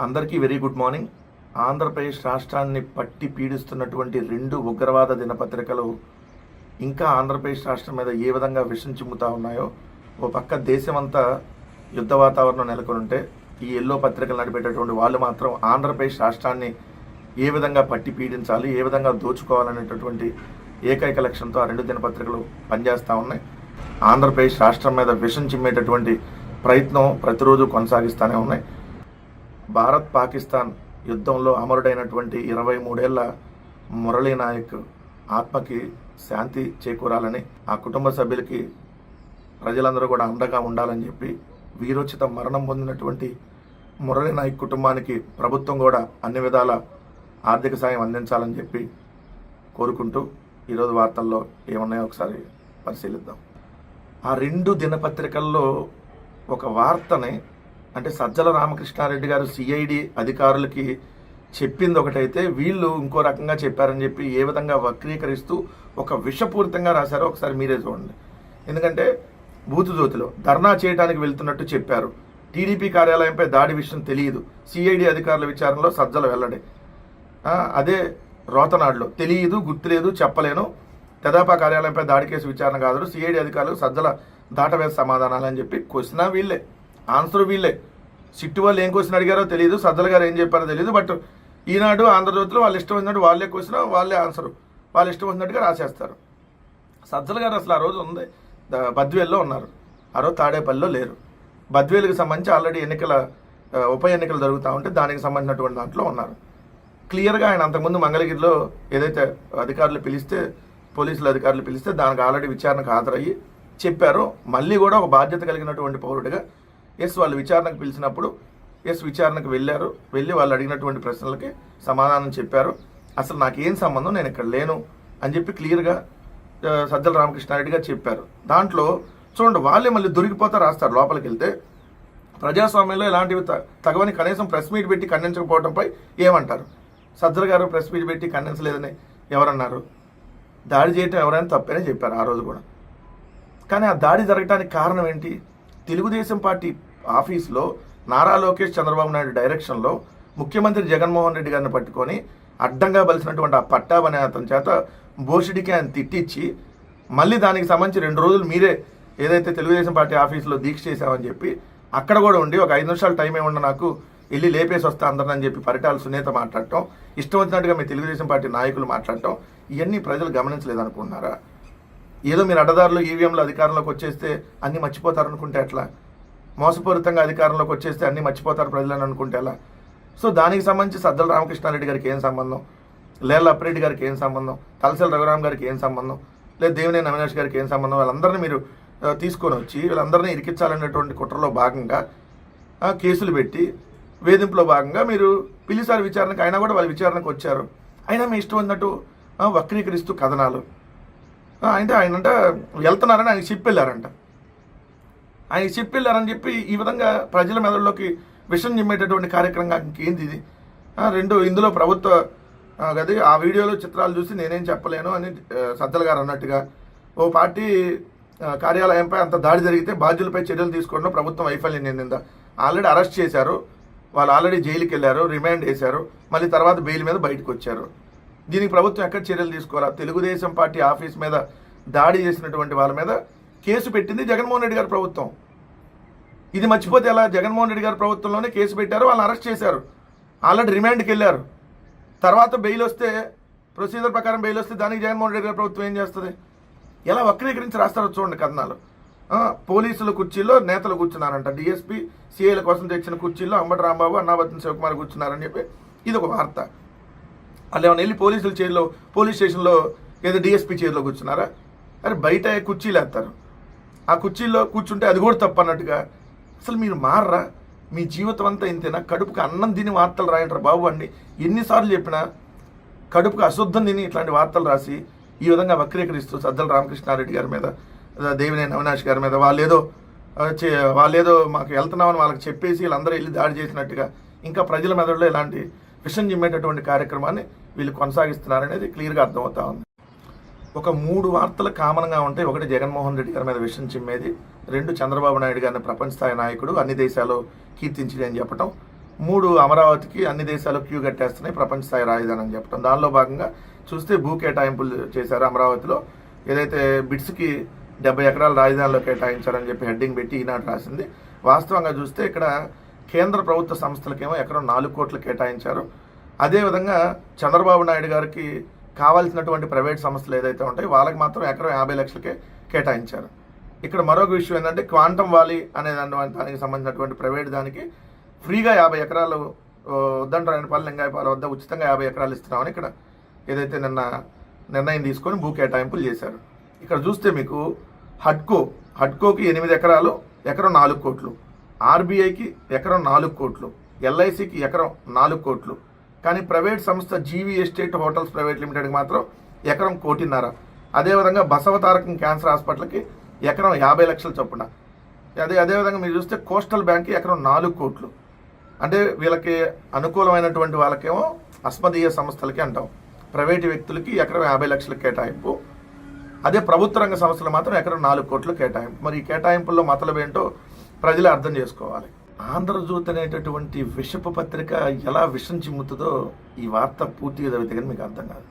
అందరికీ very good morning. Andhra Pradesh రాష్ట్రాన్ని పట్టి పీడిస్తున్నటువంటి 2 ఉగ్రవాద దినపత్రికలు ఇంకా ఆంధ్రప్రదేశ్ రాష్ట్రం మీద ఏ విధంగా విషం చిమ్ముతా ఉన్నాయో, ఓ పక్క దేశమంతా యుద్ధ వాతావరణం నెలకొని ఉంటే ఈ ఎల్లో పత్రికలు నడిపేటటువంటి వాళ్ళు మాత్రం ఆంధ్రప్రదేశ్ రాష్ట్రాన్ని ఏ విధంగా పట్టి పీడించాలి, ఏ విధంగా దోచుకోవాలనేటటువంటి ఏకైక లక్ష్యంతో ఆ 2 దినపత్రికలు పనిచేస్తూ ఉన్నాయి. ఆంధ్రప్రదేశ్ రాష్ట్రం మీద విషం చిమ్మేటటువంటి ప్రయత్నం ప్రతిరోజు కొనసాగిస్తూనే ఉన్నాయి. భారత్ పాకిస్తాన్ యుద్ధంలో అమరుడైనటువంటి 23 ఏళ్ల మురళీ నాయక్ ఆత్మకి శాంతి చేకూరాలని, ఆ కుటుంబ సభ్యులకి ప్రజలందరూ కూడా అండగా ఉండాలని చెప్పి వీరోచిత మరణం పొందినటువంటి మురళీ నాయక్ కుటుంబానికి ప్రభుత్వం కూడా అన్ని విధాల ఆర్థిక సాయం అందించాలని చెప్పి కోరుకుంటూ ఈరోజు వార్తల్లో ఏమున్నాయో ఒకసారి పరిశీలిద్దాం. ఆ 2 దినపత్రికల్లో ఒక వార్తని, అంటే సజ్జల రామకృష్ణారెడ్డి గారు సిఐడి అధికారులకి చెప్పింది ఒకటైతే వీళ్ళు ఇంకో రకంగా చెప్పారని చెప్పి ఏ విధంగా వక్రీకరిస్తూ ఒక విషపూరితంగా రాశారో ఒకసారి మీరే చూడండి. ఎందుకంటే బూతుజోతిలో ధర్నా చేయడానికి వెళ్తున్నట్టు చెప్పారు, టీడీపీ కార్యాలయంపై దాడి విషయం తెలియదు, సిఐడి అధికారుల విచారణలో సజ్జల వెల్లడి. అదే రోతనాడులో తెలియదు, గుర్తులేదు, చెప్పలేను, తెదాపా కార్యాలయంపై దాడి కేసు విచారణ కాదు, సిఐడి అధికారులు సజ్జల దాటవేస సమాధానాలు అని చెప్పి క్వశ్చన్ వీళ్ళే, ఆన్సర్ వీళ్ళే. సిట్టు వాళ్ళు ఏం క్వశ్చన్ అడిగారో తెలియదు, సజ్జల గారు ఏం చెప్పారో తెలియదు. బట్ ఈనాడు ఆంధ్రజ్యోతిలో వాళ్ళు ఇష్టం వచ్చినట్టు వాళ్ళే క్వశ్చన్, వాళ్ళే ఆన్సరు, వాళ్ళు ఇష్టం వచ్చినట్టుగా రాసేస్తారు. సజ్జల గారు అసలు ఆ రోజు ఉంది బద్వేల్లో ఉన్నారు, ఆ రోజు తాడేపల్లిలో లేరు. బద్వేలుకి సంబంధించి ఆల్రెడీ ఉప ఎన్నికలు జరుగుతూ ఉంటే దానికి సంబంధించినటువంటి దాంట్లో ఉన్నారు. క్లియర్గా ఆయన అంతకుముందు మంగళగిరిలో ఏదైతే అధికారులు పిలిస్తే, పోలీసుల అధికారులు పిలిస్తే దానికి ఆల్రెడీ విచారణకు హాజరయ్యి చెప్పారో, మళ్ళీ కూడా ఒక బాధ్యత కలిగినటువంటి పౌరుడిగా వాళ్ళు విచారణకు పిలిచినప్పుడు విచారణకు వెళ్ళి వాళ్ళు అడిగినటువంటి ప్రశ్నలకి సమాధానం చెప్పారు. అసలు నాకేం సంబంధం, నేను ఇక్కడ లేను అని చెప్పి క్లియర్గా సజ్జల రామకృష్ణారెడ్డి గారు చెప్పారు. దాంట్లో చూడండి, వాళ్ళే మళ్ళీ దొరికిపోతా రాస్తారు. లోపలికి వెళ్తే ప్రజాస్వామ్యంలో ఇలాంటివి తగవని కనీసం ప్రెస్ మీట్ పెట్టి ఖండించకపోవడంపై ఏమంటారు? సజ్జల గారు ప్రెస్ మీట్ పెట్టి ఖండించలేదని ఎవరన్నారు? దాడి చేయటం ఎవరైనా తప్పేనే చెప్పారు ఆ రోజు కూడా. కానీ ఆ దాడి జరగడానికి కారణం ఏంటి? తెలుగుదేశం పార్టీ ఆఫీస్లో నారా లోకేష్ చంద్రబాబు నాయుడు డైరెక్షన్లో ముఖ్యమంత్రి జగన్మోహన్ రెడ్డి గారిని పట్టుకొని అడ్డంగా బలిసినటువంటి ఆ పట్టాబ్ అనే అతని చేత బోషిడికి ఆయన తిట్టించి, మళ్ళీ దానికి సంబంధించి 2 రోజులు మీరే ఏదైతే తెలుగుదేశం పార్టీ ఆఫీస్లో దీక్ష చేశామని చెప్పి అక్కడ కూడా ఉండి ఒక 5 నిమిషాలు టైం ఏమన్నా నాకు వెళ్ళి లేపేసి వస్తా అందరని చెప్పి పరిటాల సునీత మాట్లాడటం, ఇష్టం వచ్చినట్టుగా మీ తెలుగుదేశం పార్టీ నాయకులు మాట్లాడటం, ఇవన్నీ ప్రజలు గమనించలేదనుకుంటున్నారా? ఏదో మీరు అడ్డదారులు ఈవీఎంలో అధికారంలోకి వచ్చేస్తే అన్నీ మర్చిపోతారు అనుకుంటే ఎట్లా? మోసపూరితంగా అధికారంలోకి వచ్చేస్తే అన్నీ మర్చిపోతారు ప్రజలని అనుకుంటే ఎలా? సో దానికి సంబంధించి సజ్జల రామకృష్ణారెడ్డి గారికి ఏం సంబంధం, లేళ్ల అప్పిరెడ్డి గారికి ఏం సంబంధం, తలసాని రఘురామ్ గారికి ఏం సంబంధం, లేదా దేవినేని అవినాష్ గారికి ఏం సంబంధం? వాళ్ళందరినీ మీరు తీసుకొని వచ్చి వీళ్ళందరినీ ఇరికించాలనేటువంటి కుట్రలో భాగంగా కేసులు పెట్టి వేధింపులో భాగంగా మీరు పిలిసారి విచారణకు, అయినా కూడా వాళ్ళు విచారణకు వచ్చారు. అయినా మీ ఇష్టం ఉన్నట్టు వక్రీకరిస్తూ కథనాలు. అంటే ఆయనంట వెళ్తున్నారని ఆయనకి చెప్పెళ్ళారంట. ఆయనకి చెప్పెళ్ళారని చెప్పి ఈ విధంగా ప్రజల మెదడులోకి విషం చిమ్మేటటువంటి కార్యక్రమం ఇంకేంది ఇది? 2 ఇందులో ప్రభుత్వ గది ఆ వీడియోలో చిత్రాలు చూసి నేనేం చెప్పలేను అని సజ్జల గారు అన్నట్టుగా, ఓ పార్టీ కార్యాలయంపై అంత దాడి జరిగితే బాధ్యులపై చర్యలు తీసుకోవడంలో ప్రభుత్వం వైఫల్యం చెందిందా? ఆల్రెడీ అరెస్ట్ చేశారు, వాళ్ళు ఆల్రెడీ జైలుకి వెళ్ళారు, రిమాండ్ వేశారు, మళ్ళీ తర్వాత బెయిల్ మీద బయటకు వచ్చారు. దీనికి ప్రభుత్వం ఎక్కడ చర్యలు తీసుకోవాలా? తెలుగుదేశం పార్టీ ఆఫీస్ మీద దాడి చేసినటువంటి వాళ్ళ మీద కేసు పెట్టింది జగన్మోహన్ రెడ్డి గారి ప్రభుత్వం. ఇది మర్చిపోతే ఎలా? జగన్మోహన్ రెడ్డి గారి ప్రభుత్వంలోనే కేసు పెట్టారు, వాళ్ళని అరెస్ట్ చేశారు, ఆల్రెడీ రిమాండ్కి వెళ్ళారు. తర్వాత బెయిల్ వస్తే, ప్రొసీజర్ ప్రకారం బెయిల్ వస్తే దానికి జగన్మోహన్ రెడ్డి గారి ప్రభుత్వం ఏం చేస్తుంది? ఎలా వక్రీకరించి రాస్తారో చూడండి కథనాలు. పోలీసుల కుర్చీల్లో నేతలు కూర్చున్నారంట, డిఎస్పీ సిఐల కోసం తెచ్చిన కుర్చీల్లో అంబటి రాంబాబు, అన్నాబత్తిన శివకుమార్ కూర్చున్నారని చెప్పి ఇది ఒక వార్త. వాళ్ళు ఏమైనా వెళ్ళి పోలీస్ స్టేషన్లో ఏదో డిఎస్పీ చైర్లో కూర్చున్నారా? అరే బయట కుర్చీలు వేస్తారు, ఆ కుర్చీల్లో కూర్చుంటే అది కూడా తప్పు అన్నట్టుగా. అసలు మీరు మారరా? మీ జీవితం అంతా ఇంతేనా? కడుపుకి అన్నం తిని వార్తలు రాయంటారు బాబు అండి. ఎన్నిసార్లు చెప్పినా కడుపుకి అశుద్ధం తిని ఇట్లాంటి వార్తలు రాసి ఈ విధంగా వక్రీకరిస్తూ సజ్జల రామకృష్ణారెడ్డి గారి మీద, దేవినేని అవినాష్ గారి మీద వాళ్ళేదో మాకు వెళ్తున్నామని వాళ్ళకి చెప్పేసి వీళ్ళందరూ వెళ్ళి దాడి చేసినట్టుగా ఇంకా ప్రజల మెదడులో ఇలాంటి విషం చిమ్మేటటువంటి కార్యక్రమాన్ని వీళ్ళు కొనసాగిస్తున్నారనేది క్లియర్గా అర్థమవుతా ఉంది. ఒక 3 వార్తలు కామన్గా ఉంటాయి. ఒకటి జగన్మోహన్ రెడ్డి గారి మీద విషం చిమ్మేది, 2 చంద్రబాబు నాయుడు గారిని ప్రపంచ స్థాయి నాయకుడు, అన్ని దేశాలు కీర్తించింది అని చెప్పటం, 3 అమరావతికి అన్ని దేశాలు క్యూ కట్టేస్తున్నాయి ప్రపంచ స్థాయి రాజధాని అని చెప్పడం. దానిలో భాగంగా చూస్తే భూ కేటాయింపులు చేశారు అమరావతిలో. ఏదైతే బిట్స్కి 70 ఎకరాల రాజధానిలో కేటాయించారని చెప్పి హెడ్డింగ్ పెట్టి ఈనాడు రాసింది. వాస్తవంగా చూస్తే ఇక్కడ కేంద్ర ప్రభుత్వ సంస్థలకేమో ఎకరం 4 కోట్లు కేటాయించారు. అదేవిధంగా చంద్రబాబు నాయుడు గారికి కావాల్సినటువంటి ప్రైవేట్ సంస్థలు ఏదైతే ఉంటాయో వాళ్ళకి మాత్రం ఎకరం 50 లక్షలకే కేటాయించారు. ఇక్కడ మరొక విషయం ఏంటంటే క్వాంటమ్ వాలీ అనే దానికి సంబంధించినటువంటి ప్రైవేట్ దానికి ఫ్రీగా 50 ఎకరాలు ఉద్దండరాయనపాలెం లింగాయపాలెం వద్ద ఉచితంగా 50 ఎకరాలు ఇస్తున్నామని ఇక్కడ ఏదైతే నిన్న నిర్ణయం తీసుకొని భూ కేటాయింపులు చేశారు. ఇక్కడ చూస్తే మీకు హడ్కోకి 8 ఎకరాలు ఎకరం 4 కోట్లు, ఆర్బీఐకి ఎకరం 4 కోట్లు, ఎల్ఐసికి ఎకరం 4 కోట్లు. కానీ ప్రైవేట్ సంస్థ జీవీ ఎస్టేట్ హోటల్స్ ప్రైవేట్ లిమిటెడ్కి మాత్రం ఎకరం 1.5 కోటి. అదేవిధంగా బసవతారకం క్యాన్సర్ హాస్పిటల్కి ఎకరం 50 లక్షల చొప్పున. అదేవిధంగా మీరు చూస్తే కోస్టల్ బ్యాంక్కి ఎకరం 4 కోట్లు. అంటే వీళ్ళకి అనుకూలమైనటువంటి వాళ్ళకేమో అస్మదీయ సంస్థలకి అంటాం, ప్రైవేటు వ్యక్తులకి ఎకరం 50 లక్షల కేటాయింపు. అదే ప్రభుత్వ రంగ సంస్థలు మాత్రం ఎకరం 4 కోట్లు కేటాయింపు. మరి ఈ కేటాయింపుల్లో మతలబ్ ఏంటో ప్రజలు అర్థం చేసుకోవాలి. ఆంధ్రజ్యోతి అనేటటువంటి విషపు పత్రిక ఎలా విషం చిమ్ముతుందో ఈ వార్త పూర్తిగా చదివితే కానీ మీకు అర్థం కాదు.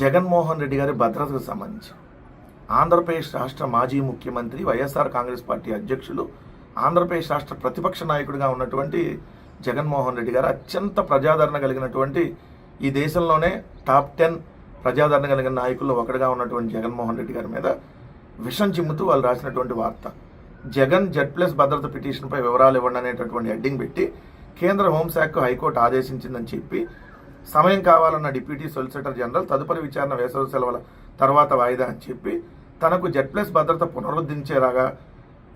జగన్మోహన్ రెడ్డి గారి భద్రతకు సంబంధించి ఆంధ్రప్రదేశ్ రాష్ట్ర మాజీ ముఖ్యమంత్రి, వైఎస్ఆర్ కాంగ్రెస్ పార్టీ అధ్యక్షులు, ఆంధ్రప్రదేశ్ రాష్ట్ర ప్రతిపక్ష నాయకుడిగా ఉన్నటువంటి జగన్మోహన్ రెడ్డి గారు అత్యంత ప్రజాదరణ కలిగినటువంటి ఈ దేశంలోనే టాప్ 10 ప్రజాదరణ కలిగిన నాయకుల్లో ఒకటిగా ఉన్నటువంటి జగన్మోహన్ రెడ్డి గారి మీద విషం చిమ్ముతూ వాళ్ళు రాసినటువంటి వార్త. జగన్ Z+ భద్రత పిటిషన్పై వివరాలు ఇవ్వండి అనేటటువంటి హెడ్డింగ్ పెట్టి కేంద్ర హోంశాఖకు హైకోర్టు ఆదేశించిందని చెప్పి సమయం కావాలన్న డిప్యూటీ సొలిసిటర్ జనరల్ తదుపరి విచారణ వేసవి సెలవుల తర్వాత వాయిదా అని చెప్పి తనకు Z+ భద్రత పునరుద్ధరించేలాగా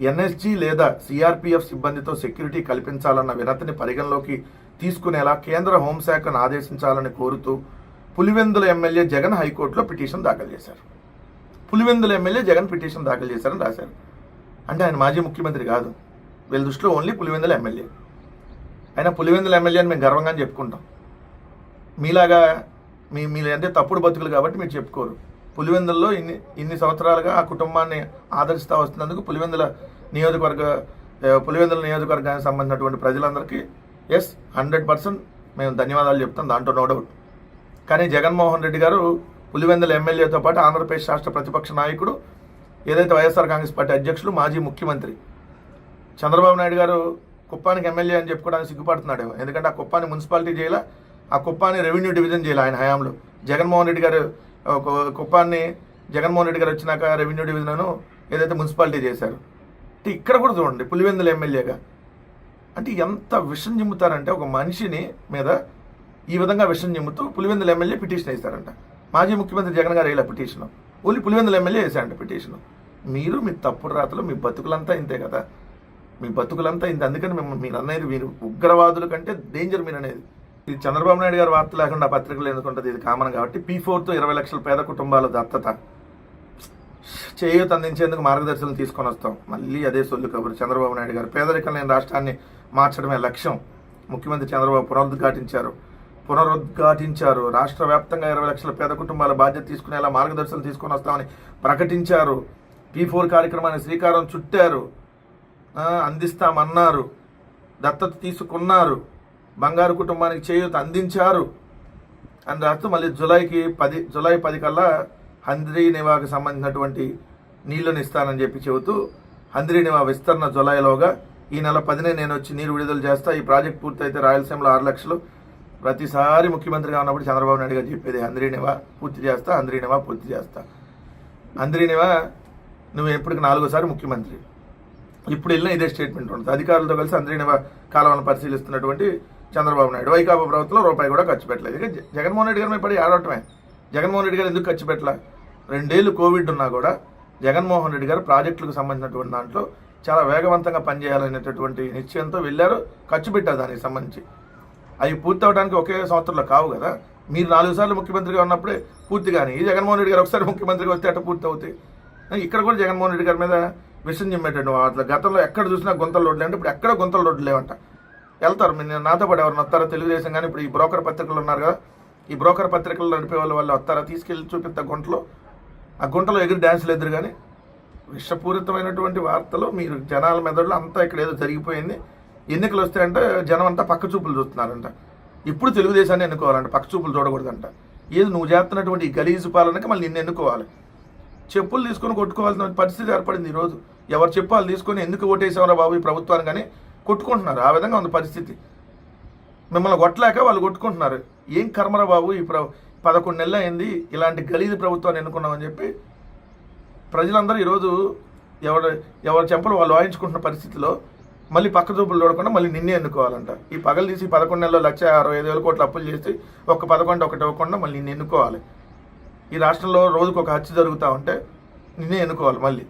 ఎన్ఎస్జీ లేదా సిఆర్పిఎఫ్ సిబ్బందితో సెక్యూరిటీ కల్పించాలన్న వినతిని పరిగణలోకి తీసుకునేలా కేంద్ర హోంశాఖను ఆదేశించాలని కోరుతూ పులివెందుల ఎమ్మెల్యే జగన్ హైకోర్టులో పిటిషన్ దాఖలు చేశారు. పులివెందుల ఎమ్మెల్యే జగన్ పిటిషన్ దాఖలు చేశారని రాశారు. అంటే ఆయన మాజీ ముఖ్యమంత్రి కాదు, వీళ్ళ దృష్టిలో ఓన్లీ పులివెందుల ఎమ్మెల్యే. అయినా పులివెందుల ఎమ్మెల్యే అని మేము గర్వంగానే చెప్పుకుంటాం. మీలాగా మీరు అంటే తప్పుడు బతుకులు కాబట్టి మీరు చెప్పుకోరు. పులివెందుల్లో ఇన్ని సంవత్సరాలుగా ఆ కుటుంబాన్ని ఆదరిస్తూ వస్తున్నందుకు పులివెందుల నియోజకవర్గానికి సంబంధించినటువంటి ప్రజలందరికీ 100% మేము ధన్యవాదాలు చెప్తాం, దాంట్లో నో డౌట్. కానీ జగన్మోహన్ రెడ్డి గారు పులివెందుల ఎమ్మెల్యేతో పాటు ఆంధ్రప్రదేశ్ రాష్ట్ర ప్రతిపక్ష నాయకుడు, ఏదైతే వైఎస్ఆర్ కాంగ్రెస్ పార్టీ అధ్యక్షులు, మాజీ ముఖ్యమంత్రి చంద్రబాబు నాయుడు గారు కుప్పానికి ఎమ్మెల్యే అని చెప్పుకోవడానికి సిగ్గుపడుతున్నాడు. ఎందుకంటే ఆ కుప్పాన్ని మున్సిపాలిటీ చేయాల, ఆ కుప్పాన్ని రెవెన్యూ డివిజన్ చేయాలి ఆయన హయాంలో. జగన్మోహన్ రెడ్డి గారు కుప్పాన్ని జగన్మోహన్ రెడ్డి గారు వచ్చినాక రెవెన్యూ డివిజన్ ఏదైతే మున్సిపాలిటీ చేశారు. అంటే ఇక్కడ కూడా చూడండి పులివెందుల ఎమ్మెల్యేగా. అంటే ఎంత విషం చిమ్ముతారంటే ఒక మనిషిని మీద ఈ విధంగా విషం చిమ్ముతూ పులివెందుల ఎమ్మెల్యే పిటిషన్ వేస్తారంట. మాజీ ముఖ్యమంత్రి జగన్ గారు వేయలే పిటిషన్, ఓన్లీ పులివెందుల ఎమ్మెల్యే వేసారంట పిటిషన్. మీరు మీ తప్పుడు రాతలు, మీ బతుకులంతా ఇంతే కదా, మీ బతుకులంతా ఇంత. అందుకని మీరు అనేది మీరు ఉగ్రవాదుల కంటే డేంజర్ మీరు అనేది. ఇది చంద్రబాబు నాయుడు గారి వార్త లేకుండా పత్రికలు ఎందుకుంటుంది, ఇది కామన్ కాబట్టి. P4తో 20 లక్షల పేద కుటుంబాల దత్తత, చేయూత అందించేందుకు మార్గదర్శనం తీసుకొని వస్తాం. మళ్ళీ అదే సొల్లు కబురు చంద్రబాబు నాయుడు గారు. పేదరికం లేని రాష్ట్రాన్ని మార్చడమే లక్ష్యం. ముఖ్యమంత్రి చంద్రబాబు పునరుద్ఘాటించారు. రాష్ట్ర వ్యాప్తంగా 20 లక్షల పేద కుటుంబాల బాధ్యత తీసుకునేలా మార్గదర్శనం తీసుకొని వస్తామని ప్రకటించారు. P4 కార్యక్రమాన్ని శ్రీకారం చుట్టారు, అందిస్తామన్నారు, దత్తత తీసుకున్నారు, బంగారు కుటుంబానికి చేయూత అందించారు అని రాస్తూ మళ్ళీ జూలై 10 కల్లా హంద్రీనివాకి సంబంధించినటువంటి నీళ్లను ఇస్తానని చెప్పి చెబుతూ హంద్రీనివా విస్తరణ జూలైలోగా ఈ నెల 10నే నేను వచ్చి నీరు విడుదల చేస్తా. ఈ ప్రాజెక్ట్ పూర్తయితే రాయలసీమలో 6 లక్షలు. ప్రతిసారి ముఖ్యమంత్రిగా ఉన్నప్పుడు చంద్రబాబు నాయుడు గారు చెప్పేది హంద్రీనివా పూర్తి చేస్తా, హంద్రీనివా పూర్తి చేస్తా. హంద్రీనివా నువ్వు ఎప్పటికి 4వ సారి ముఖ్యమంత్రి. ఇప్పుడు వెళ్ళినా ఇదే స్టేట్మెంట్ ఉంటుంది. అధికారులతో కలిసి హంద్రీనివా కాలువలను పరిశీలిస్తున్నటువంటి చంద్రబాబు నాయుడు వైకాపా ప్రభుత్వంలో రూపాయి కూడా ఖర్చు పెట్టలేదు. ఇక జగన్మోహన్ రెడ్డి గారి మీద పడి ఆడటమే. జగన్మోహన్ రెడ్డి గారు ఎందుకు ఖర్చు పెట్టలే? 2 ఏళ్ళు కోవిడ్ ఉన్నా కూడా జగన్మోహన్ రెడ్డి గారు ప్రాజెక్టులకు సంబంధించినటువంటి దాంట్లో చాలా వేగవంతంగా పనిచేయాలనేటటువంటి నిశ్చయంతో వెళ్ళారు, ఖర్చు పెట్టారు. దానికి సంబంధించి అవి పూర్తి అవడానికి ఒకే సంవత్సరంలో కావు కదా. మీరు 4 సార్లు ముఖ్యమంత్రిగా ఉన్నప్పుడే పూర్తి కానీ ఈ జగన్మోహన్ రెడ్డి గారు ఒకసారి ముఖ్యమంత్రిగా వస్తే అట్ట పూర్తి అవుతాయి. ఇక్కడ కూడా జగన్మోహన్ రెడ్డి గారి మీద విషయం చెప్పేటండి. అట్లా గతంలో ఎక్కడ చూసినా గుంతల రోడ్లు అంటే ఇప్పుడు ఎక్కడ గుంతల రోడ్లు లేవంట. వెళ్తారు, మీరు నాతో పాటు ఎవరిని వస్తారో తెలుగుదేశం కానీ ఇప్పుడు ఈ బ్రోకర్ పత్రికలు ఉన్నారు కదా, ఈ బ్రోకర్ పత్రికలు నడిపే వాళ్ళు వస్తారా, తీసుకెళ్ళి చూపిస్తా గుంటలో, ఆ గుంటలో ఎగిరి డ్యాన్సులు ఎదురు. కానీ విషపూరితమైనటువంటి వార్తలు మీరు జనాల మెదడులో అంతా ఇక్కడ ఏదో జరిగిపోయింది, ఎన్నికలు వస్తాయంటే జనం అంతా పక్క చూపులు చూస్తున్నారంట. ఇప్పుడు తెలుగుదేశాన్ని ఎన్నుకోవాలంట, పక్క చూపులు చూడకూడదంట. ఏది నువ్వు చేస్తున్నటువంటి ఈ గలీజు పాలనకి మళ్ళీ నిన్ను ఎన్నుకోవాలి. చెప్పులు తీసుకొని కొట్టుకోవాల్సిన పరిస్థితి ఏర్పడింది ఈరోజు. ఎవరు చెప్పాలు తీసుకొని ఎందుకు ఓటేసామరా బాబు ఈ ప్రభుత్వాన్ని కానీ కొట్టుకుంటున్నారు. ఆ విధంగా ఉంది పరిస్థితి. మిమ్మల్ని కొట్టలేక వాళ్ళు కొట్టుకుంటున్నారు. ఏం కర్మరా బాబు, ఈ 11 నెలలు అయింది ఇలాంటి గలీజు ప్రభుత్వాన్ని ఎన్నుకున్నామని చెప్పి ప్రజలందరూ ఈరోజు ఎవరి చెంపలు వాళ్ళు వాయించుకుంటున్న పరిస్థితిలో మళ్ళీ పక్క చూపులు చూడకుండా మళ్ళీ నిన్నే ఎన్నుకోవాలంట. ఈ పగలు తీసి 11 నెలల్లో 1,65,000 కోట్ల అప్పులు చేసి ఒక 11 ఒకటి ఇవ్వకుండా మళ్ళీ నిన్ను ఎన్నుకోవాలి. ఈ రాష్ట్రంలో రోజుకు ఒక హత్య జరుగుతూ ఉంటే నిన్నే ఎన్నుకోవాలి. మళ్ళీ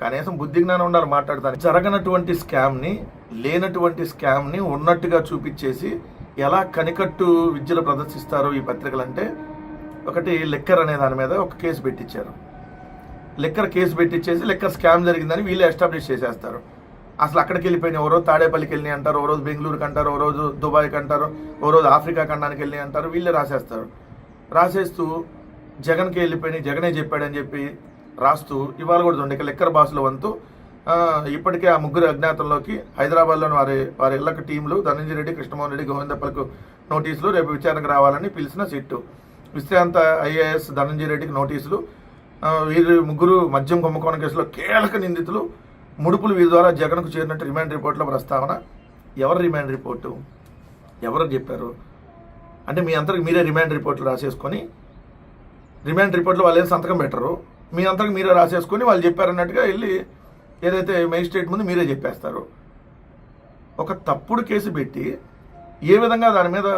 కనీసం బుద్ధి జ్ఞానం ఉండాలి మాట్లాడతాను. జరగనటువంటి స్కామ్ని, లేనటువంటి స్కామ్ని ఉన్నట్టుగా చూపించేసి ఎలా కనికట్టు విద్యలు ప్రదర్శిస్తారో ఈ పత్రికలు అంటే, ఒకటి లిక్కర్ అనే దాని మీద ఒక కేసు పెట్టించారు. లిక్కర్ కేసు పెట్టించేసి లిక్కర్ స్కామ్ జరిగిందని వీళ్ళే ఎస్టాబ్లిష్ చేసేస్తారు. అసలు అక్కడికి వెళ్ళిపోయిన ఓ రోజు తాడేపల్లికి వెళ్ళి అంటారు, ఓ రోజు బెంగళూరుకి అంటారు, ఓ రోజు దుబాయ్కి అంటారు, ఓ రోజు ఆఫ్రికా ఖండానికి వెళ్ళి అంటారు. వీళ్ళే రాసేస్తారు. రాసేస్తూ జగన్కి వెళ్ళిపోయినాయి, జగనే చెప్పాడని చెప్పి రాస్తూ ఇవాళ కూడా చూడండి ఇక లిక్కర్ బాసుల వంతు. ఇప్పటికే ఆ ముగ్గురు అజ్ఞాతంలోకి హైదరాబాద్లోని వారి ఇళ్లకు టీంలు ధనంజయ రెడ్డి, కృష్ణమోహన్ రెడ్డి, గోవిందప్పలకు నోటీసులు, రేపు విచారణకు రావాలని పిలిచిన సిట్టు. విశ్రాంత ఐఏఎస్ ధనంజయ రెడ్డికి నోటీసులు. వీరు ముగ్గురు మద్యం కుంభకోణం కేసులో కీలక నిందితులు. ముడుపులు వీరి ద్వారా జగన్కు చేరినట్టు రిమాండ్ రిపోర్ట్లో ప్రస్తావన. ఎవరు రిమాండ్ రిపోర్టు? ఎవరు చెప్పారు? అంటే మీ అంతరికి మీరే రిమాండ్ రిపోర్ట్లు రాసేసుకొని, రిమాండ్ రిపోర్ట్లో వాళ్ళు ఏం సంతకం పెట్టరు, మీ అంతరికి మీరే రాసేసుకొని వాళ్ళు చెప్పారన్నట్టుగా వెళ్ళి ఏదైతే మేజిస్ట్రేట్ ముందు మీరే చెప్పేస్తారు. ఒక తప్పుడు కేసు పెట్టి ఏ విధంగా దాని మీద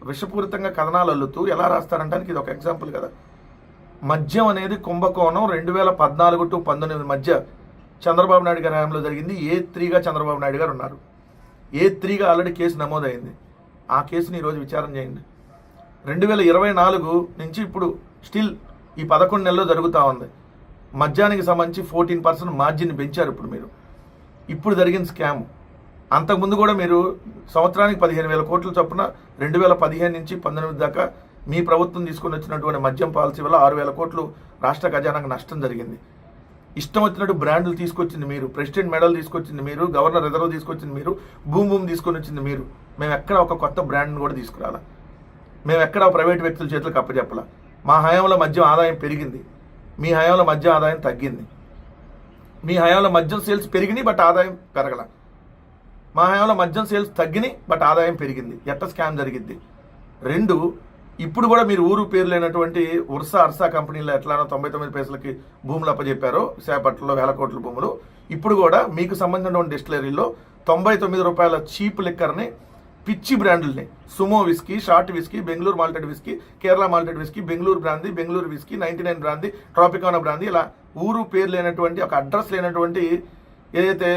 విషపూరితంగా కథనాలు అల్లుతూ ఎలా రాస్తారంటానికి ఇది ఒక ఎగ్జాంపుల్ కదా. మద్యం అనేది కుంభకోణం 2014 to 19 మధ్య చంద్రబాబు నాయుడు గారి హయాంలో జరిగింది. A3గా చంద్రబాబు నాయుడు గారు ఉన్నారు. A3గా ఆల్రెడీ కేసు నమోదైంది. ఆ కేసుని ఈరోజు విచారణ చేయండి. 2024 నుంచి ఇప్పుడు స్టిల్ ఈ 11 నెలల్లో జరుగుతూ ఉంది. మద్యానికి సంబంధించి 14% మార్జిన్ పెంచారు ఇప్పుడు జరిగిన స్కామ్. అంతకుముందు కూడా మీరు సంవత్సరానికి 15,000 కోట్ల చొప్పున 2015 నుంచి 19 దాకా మీ ప్రభుత్వం తీసుకుని వచ్చినటువంటి మద్యం పాలసీ వల్ల 6,000 కోట్లు రాష్ట్ర ఖజానాకు నష్టం జరిగింది. ఇష్టం వచ్చినట్టు బ్రాండ్లు తీసుకొచ్చింది మీరు, ప్రెసిడెంట్ మెడల్ తీసుకొచ్చింది మీరు, గవర్నర్ రిజర్వ్ తీసుకొచ్చింది మీరు, భూమ్ తీసుకొని వచ్చింది మీరు. మేము ఎక్కడ ఒక కొత్త బ్రాండ్ని కూడా తీసుకురాలా. మేము ఎక్కడ ప్రైవేట్ వ్యక్తుల చేతులకు అప్పచెప్పలా. మా హయాంలో మద్యం ఆదాయం పెరిగింది, మీ హయాంలో మద్యం ఆదాయం తగ్గింది. మీ హయాంలో మద్యం సేల్స్ పెరిగినాయి బట్ ఆదాయం పెరగల. మా హయాంలో మద్యం సేల్స్ తగ్గినాయి బట్ ఆదాయం పెరిగింది. ఎట్ట స్కామ్ జరిగింది? 2, ఇప్పుడు కూడా మీరు ఊరు పేరు లేనటువంటి అర్సా కంపెనీలో ఎట్లానో 99 పైసలకి భూములు అప్పచెప్పారో విశాఖపట్నంలో 1,000 కోట్ల భూములు, ఇప్పుడు కూడా మీకు సంబంధించినటువంటి డిస్టిలరీలో 99 రూపాయల చీప్ లిక్కర్ని, పిచ్చి బ్రాండ్లని, Sumo whisky, short whisky, Bengaluru malted whisky, Kerala malted whisky, Bengaluru brandy, Bengaluru whisky, 99 brandy, Tropicana brandy, ఇలా ఊరు పేరు లేనటువంటి ఒక అడ్రస్ లేనటువంటి ఏదైతే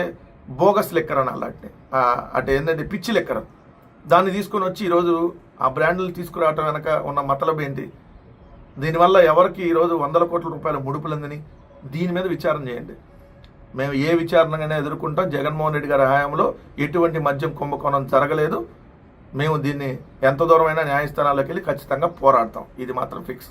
బోగస్ లెక్కర్ అని అలాంటి అంటే ఏంటంటే పిచ్చి లెక్కర్, దాన్ని తీసుకొని వచ్చి ఈరోజు ఆ బ్రాండ్లు తీసుకురావటం వెనక ఉన్న మతలబు ఏంటి? దీనివల్ల ఎవరికి ఈరోజు 100 కోట్ల రూపాయల ముడుపులందని దీని మీద విచారణ చేయండి. మేము ఏ విచారణగానే ఎదుర్కొంటాం. జగన్మోహన్ రెడ్డి గారి హయాంలో ఎటువంటి మద్యం కుంభకోణం జరగలేదు. మేము దీన్ని ఎంత దూరమైనా న్యాయస్థానాల్లోకి వెళ్ళి ఖచ్చితంగా పోరాడతాం. ఇది మాత్రం ఫిక్స్.